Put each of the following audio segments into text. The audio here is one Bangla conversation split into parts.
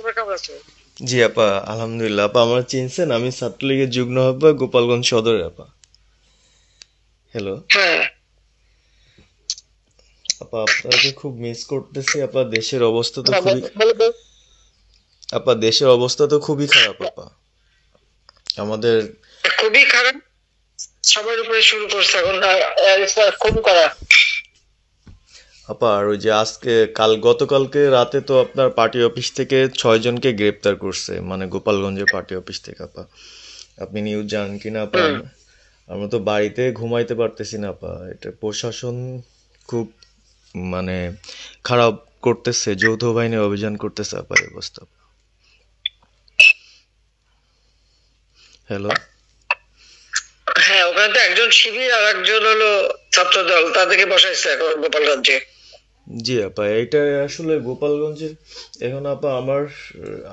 তোমরা কেমন আছো? জি আপা, আলহামদুলিল্লাহ। আপা আমার চিনছেন? আমি ছাত্রলীগের যুগ্ম আহ্বায়ক, গোপালগঞ্জ সদরের আপা। হ্যালো হ্যাঁ, আপা, আপনাকে খুব মিস করতেছি আপা। দেশের অবস্থা তো হ্যাঁ, খুবই বলো তো। আপা, দেশের অবস্থা তো খুবই খারাপ আপা। আমাদের খুবই খারাপ। সবার উপরে শুরু করছে এখন খুন করা। আপা, আর ওই যে আজকে গতকালকে রাতে তো আপনার পার্টি অফিস থেকে 6 জনকে গ্রেপ্তার করছে, মানে গোপালগঞ্জের পার্টি অফিস থেকে আপা। আপনি নিউজ জানেন কিনা আপা? হুম। আমরা তো বাড়িতে ঘুমাইতে পারতেছি না আপা। এটা প্রশাসন খুব মানে খারাপ করতেছে, যৌথ বাহিনী অভিযান করতেছে আপা, এই অবস্থা। হ্যালো হ্যাঁ, ওখানে তো একজন শিবির আর একজন হলো ছাত্র দল, তাদেরকে বসাইছে এখন গোপালগঞ্জে। জি আপা, এটা আসলে গোপালগঞ্জের এখন আপা আমার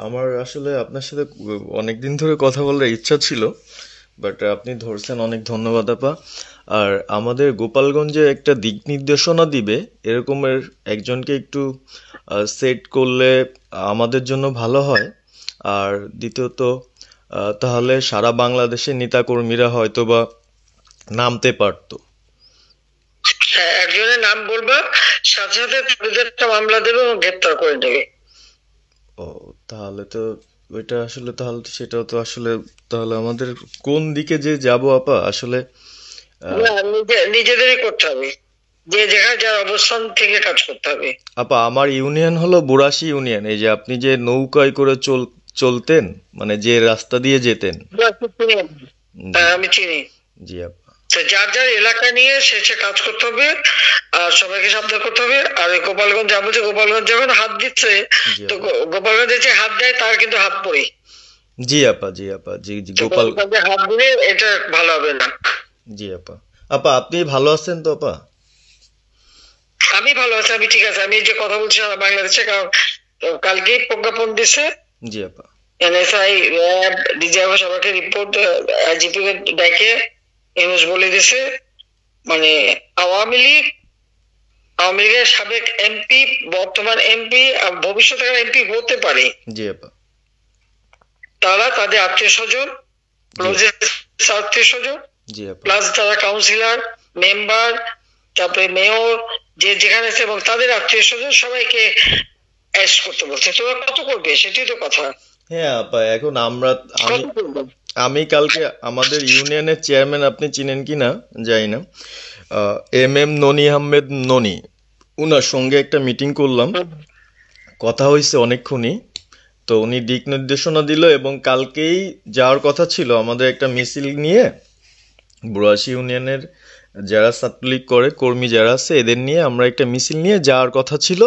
আমার আসলে আপনার সাথে অনেকদিন ধরে কথা বলার ইচ্ছা ছিল, বাট আপনি ধরছেন, অনেক ধন্যবাদ আপা। আর আমাদের গোপালগঞ্জে একটা দিক নির্দেশনা দিবে এরকমের একজনকে একটু সেট করলে আমাদের জন্য ভালো হয়। আর দ্বিতীয়ত তাহলে সারা বাংলাদেশের নেতাকর্মীরা হয়তোবা নামতে পারতো। হ্যাঁ, একজনের নাম বলবা, সাথে সাথে তাদের একটা মামলা দেবে এবং গ্রেপ্তার করে নেবে। ও, তাহলে তো ওইটা আসলে, তাহলে তো সেটাও তো আসলে, তাহলে আমাদের কোন দিকে যে যাব আপা আসলে। আহ, না, নিজেদেরই করতে হবে, যে যেখানে যার অবস্থান থেকে কাজ করতে হবে। আপা আমার ইউনিয়ন হলো বুড়াশি ইউনিয়ন। এই যে আপনি যে নৌকায় করে চলতেন, মানে যে রাস্তা দিয়ে যেতেন। জি, হ্যাঁ, আমি চিনি। জি আপা। তো যার যার এলাকা নিয়ে সে সে কাজ করতে হবে, আর সবাইকে সাবধান করতে হবে। আর ওই গোপালগঞ্জ যাবো, যে গোপালগঞ্জ যখন হাত দিচ্ছে, জি তো আপা। গোপালগঞ্জে যে হাত দেয় তার কিন্তু হাত পড়ে। জি আপা। জি আপা। জি জি তো গোপাল। গোপালগঞ্জে হাত দিলে এটা ভালো হবে না। জি আপা। আপা আপনি ভালো আছেন তো আপা? আমি ভালো আছি, আমি ঠিক আছে। আমি এই যে কথা বলছি সারা বাংলাদেশে, কারণ কালকেই প্রজ্ঞাপন দিছে। জি আপা। এনএসআই, র্যাব, ডিজিএফআই সবাইকে রিপোর্ট, আইজিপি কে ডেকে ইউনুস বলে দিছে, মানে আওয়ামী লীগ, আওয়ামী লীগের সাবেক এমপি, বর্তমান এমপি, ভবিষ্যতে এমপি হতে পারে, জি আপা। তারা তাদের আত্মীয় স্বজন, জি আপা। ক্লোজেস্ট আত্মীয় স্বজন, জি আপা। প্লাস যারা কাউন্সিলর, মেম্বার, তারপরে মেয়র, যে যেখানে আছে, এবং তাদের আত্মীয় স্বজন সবাইকে অ্যারেস্ট করতে বলছে। তোরা কত করবে সেটাই তো কথা। হ্যাঁ আপা, এখন আমি কত করবে? আমি কালকে আমাদের ইউনিয়নের চেয়ারম্যান, আপনি চিনেন কি না জানি না, এম এম ননি আহমেদ ননি, উনার সঙ্গে একটা মিটিং করলাম, কথা হয়েছে অনেকক্ষণই। তো উনি দিক নির্দেশনা দিল এবং কালকেই যাওয়ার কথা ছিল আমাদের একটা মিছিল নিয়ে, বুড়াশি ইউনিয়নের যারা ছাত্রলীগ করে কর্মী যারা আছে এদের নিয়ে আমরা একটা মিছিল নিয়ে যাওয়ার কথা ছিল।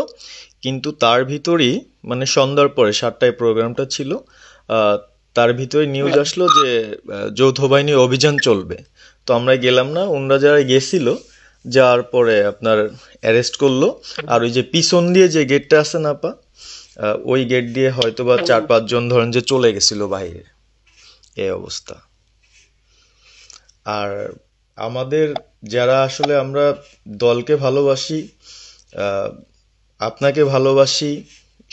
কিন্তু তার ভিতরই, মানে সন্ধ্যার পরে 7টায় প্রোগ্রামটা ছিল, আহ, তার ভিতরে নিউজ আসলো যে যৌথ বাহিনী অভিযান চলবে। তো আমরা গেলাম না, ওনরা যারা গেছিল যাওয়ার পরে আপনার অ্যারেস্ট করলো। আর ওই যে পিছন দিয়ে যে গেটটা আছে না আপা, ওই গেট দিয়ে হয়তোবা 4-5 জন ধরেন যে চলে গেছিল বাইরে, এই অবস্থা। আর আমাদের যারা আসলে আমরা দলকে ভালোবাসি, আহ, আপনাকে ভালোবাসি,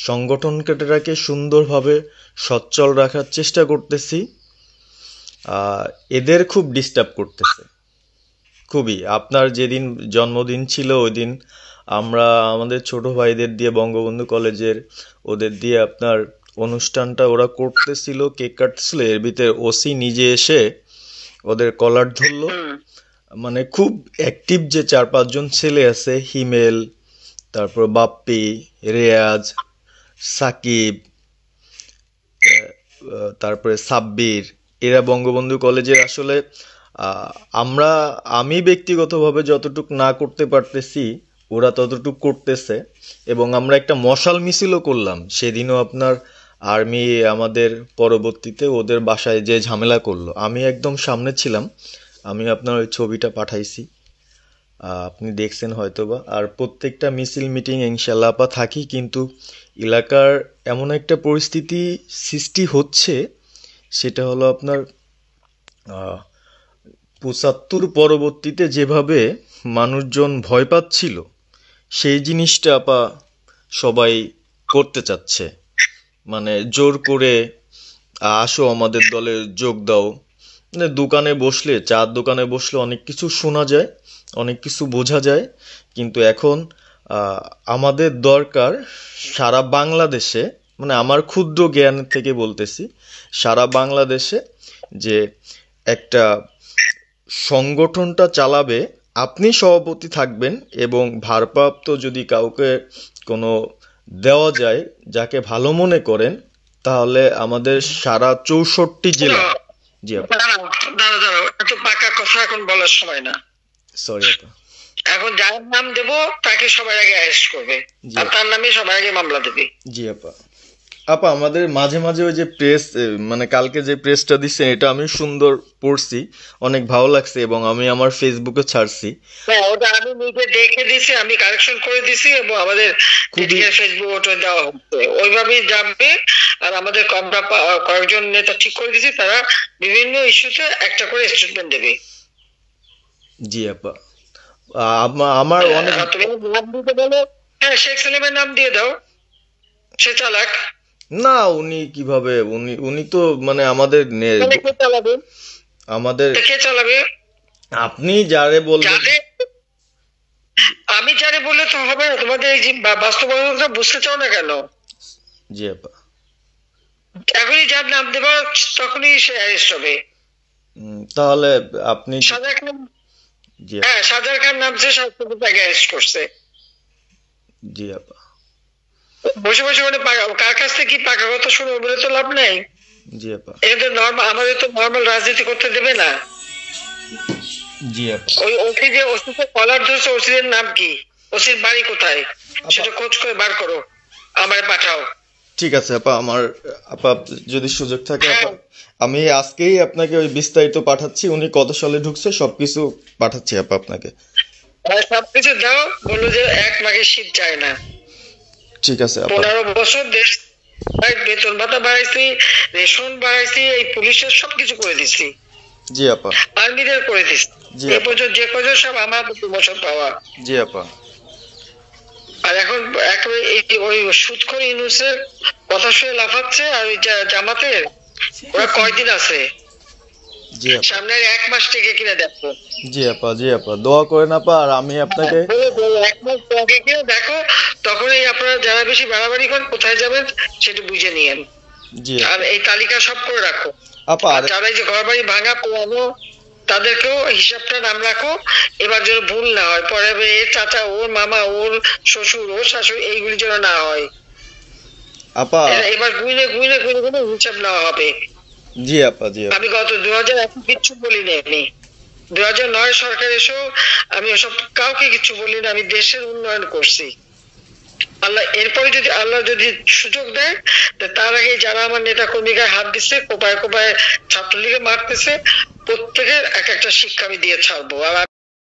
সংগঠনটাকে সুন্দরভাবে সচ্ছল রাখার চেষ্টা করতেছি, আহ, এদের খুব ডিস্টার্ব করতেছে খুবই। আপনার যেদিন জন্মদিন ছিল ওই দিন আমরা আমাদের ছোট ভাইদের দিয়ে, বঙ্গবন্ধু কলেজের ওদের দিয়ে আপনার অনুষ্ঠানটা ওরা করতেছিল, কেক কাটতেছিল, এর ভিতরে ওসি নিজে এসে ওদের কলার ধরলো। মানে খুব অ্যাক্টিভ যে 4-5 জন ছেলে আছে, হিমেল, তারপর বাপ্পি, রেয়াজ, সাকিব, তারপরে সাব্বির, এরা বঙ্গবন্ধু কলেজের আসলে, আহ, আমরা আমি ব্যক্তিগতভাবে যতটুক না করতে পারতেছি ওরা ততটুক করতেছে। এবং আমরা একটা মশাল মিছিলও করলাম সেদিনও আপনার। আর্মি আমাদের পরবর্তীতে ওদের বাসায় যে ঝামেলা করলো, আমি একদম সামনে ছিলাম। আমি আপনার ওই ছবিটা পাঠাইছি, আপনি দেখছেন হয়তোবা। আর প্রত্যেকটা মিছিল মিটিং ইনশাল্লাহ আপা থাকি, কিন্তু এলাকার এমন একটা পরিস্থিতি সৃষ্টি হচ্ছে, সেটা হলো আপনার 75 পরবর্তীতে যেভাবে মানুষজন ভয় পাচ্ছিল, সেই জিনিসটা আপা সবাই করতে চাচ্ছে। মানে জোর করে আসো আমাদের দলে যোগ দাও, মানে দোকানে বসলে, চার দোকানে বসলে অনেক কিছু শোনা যায়, অনেক কিছু বোঝা যায়। কিন্তু এখন আহ, আমাদের দরকার সারা বাংলাদেশে, মানে আমার ক্ষুদ্র জ্ঞান থেকে বলতেছি, সারা বাংলাদেশে যে একটা সংগঠনটা চালাবে, আপনি সভাপতি থাকবেন এবং ভারপ্রাপ্ত যদি কাউকে কোনো দেওয়া যায় যাকে ভালো মনে করেন, তাহলে আমাদের সারা 64 জেলা। জি আপা। দাঁড়াও দাঁড়াও দাঁড়াও, এত পাকা কথা এখন বলার সময় না। সরি আপা। এখন যার নাম দেব তাকে সবার আগে অ্যারেস্ট করবে, জি আর তার নামে সবার আগে মামলা দেবে। জি আপা। আপা আমাদের মাঝে মাঝে ওই যে প্রেস, মানে কালকে যে প্রেসটা দিচ্ছেন এটা আমি সুন্দর পড়ছি, অনেক ভালো লাগছে এবং আমি আমার ফেসবুকে ছাড়ছি। হ্যাঁ, ওটা আমি নিজে দেখে দিছি, আমি কারেকশন করে দিছি এবং আমাদের খুবই ফেসবুক ওটা দেওয়া হচ্ছে, ওইভাবেই যাবে। আর আমাদের আমরা কয়েকজন নেতা ঠিক করে দিছি, তারা বিভিন্ন ইস্যুতে একটা করে স্টেটমেন্ট দেবে। জি আপা। আমার অনেক আর তুমি নাম দিতে বলো, হ্যাঁ শেখ সেলিমের নাম দিয়ে দাও, সে চালাক। না, উনি কিভাবে, উনি উনি তো মানে আমাদের তাহলে কে চালাবে? আমাদের তা কে চালাবে? আপনি যারে বলবেন। যাদের আমি যারে বললে তো হবে না, তোমাদের এই যে বাস্তবতা বুঝতে চাও না কেন? জি আপা। এখনই যার নাম দেবা তখনই সে অ্যারেস্ট হবে। তাহলে আপনি। সাজার খান, জি আপা। হ্যাঁ সাজার খান নামছে, শাস্ত্রী তাকে অ্যারেস্ট করছে। জি আপা। বসে বসে মানে কার কাছ থেকে কি পাকা কথা শুনবো বলে তো লাভ নেই। জি আপা। এটা তো নর্মাল, আমাদের তো নর্মাল রাজনীতি করতে দেবে না। জি আপা। ওই ওসি যে ওসিকে কলার ধরছে, ওসির নাম কি, ওসির বাড়ি কোথায়, সেটা খোঁজ করে বার করো, আমায় পাঠাও। ঠিক আছে আপা, আপা যদি সুযোগ থাকে আপা, হ্যাঁ। আমি আজকেই আপনাকে ওই বিস্তারিত পাঠাচ্ছি, উনি কত সালে ঢুকছে সবকিছু পাঠাচ্ছি আপা আপনাকে। সবকিছু দাও, বললো যে এক মাঘের শীত যায় না। ঠিক আছে আপা। 15 বছর দেশ বেতন ভাতা বাড়াইছি, রেশন বাড়াইছি, এই পুলিশের সবকিছু করে দিছি, জি আপা। আর্মিদের করে দিছি। জি এই আপা। পর্যন্ত যে কজন সব আমার প্রমোশন পাওয়া। জি আপা। আর এখন একেবারে ওই সুদখোর ইউনূসের কথা শুনে লাফাচ্ছে। আর ওই জামাতের ওরা কয়দিন আছে, জি আপা। সামনে আর 1 মাস থেকে কিনা দেখো। জি আপা। জি আপা, দোয়া করেন আপা, আর আমি আপনাকে। 1 মাস আগে কিনা দেখো, তখনই আপনারা যারা বেশি বাড়াবাড়ি করেন কোথায় যাবেন সেটা বুঝে নিয়েন। জি আর এই তালিকা সব করে রাখো। আপা। আর যারা এই যে ঘর বাড়ি ভাঙা পোড়ানো, তাদেরকেও হিসাবটা নাম রাখো, এবার যেন ভুল না হয়, পরে এর চাচা, ওর মামা, ওর শ্বশুর, ওর শাশুড়ি, এইগুলি যেন না হয়। আপা। এবার গুইনে গুইনে গুইনে গুইনে হিসাব নেওয়া হবে। জি আপা। জি আপা। আমি গত 2001 কিচ্ছু বলিনি, আমি 2009 সরকার এসেও আমি ওসব কাউকে কিছু বলি না, আমি দেশের উন্নয়ন করছি। আল্লাহ এরপরে যদি আল্লাহ যদি সুযোগ দেয়, তার আগে যারা আমার নেতা কর্মীকে হাত দিচ্ছে, কোপায় কোপায় ছাত্রলীগে মারতেছে, প্রত্যেকের এক একটা শিক্ষা আমি দিয়ে ছাড়বো। আর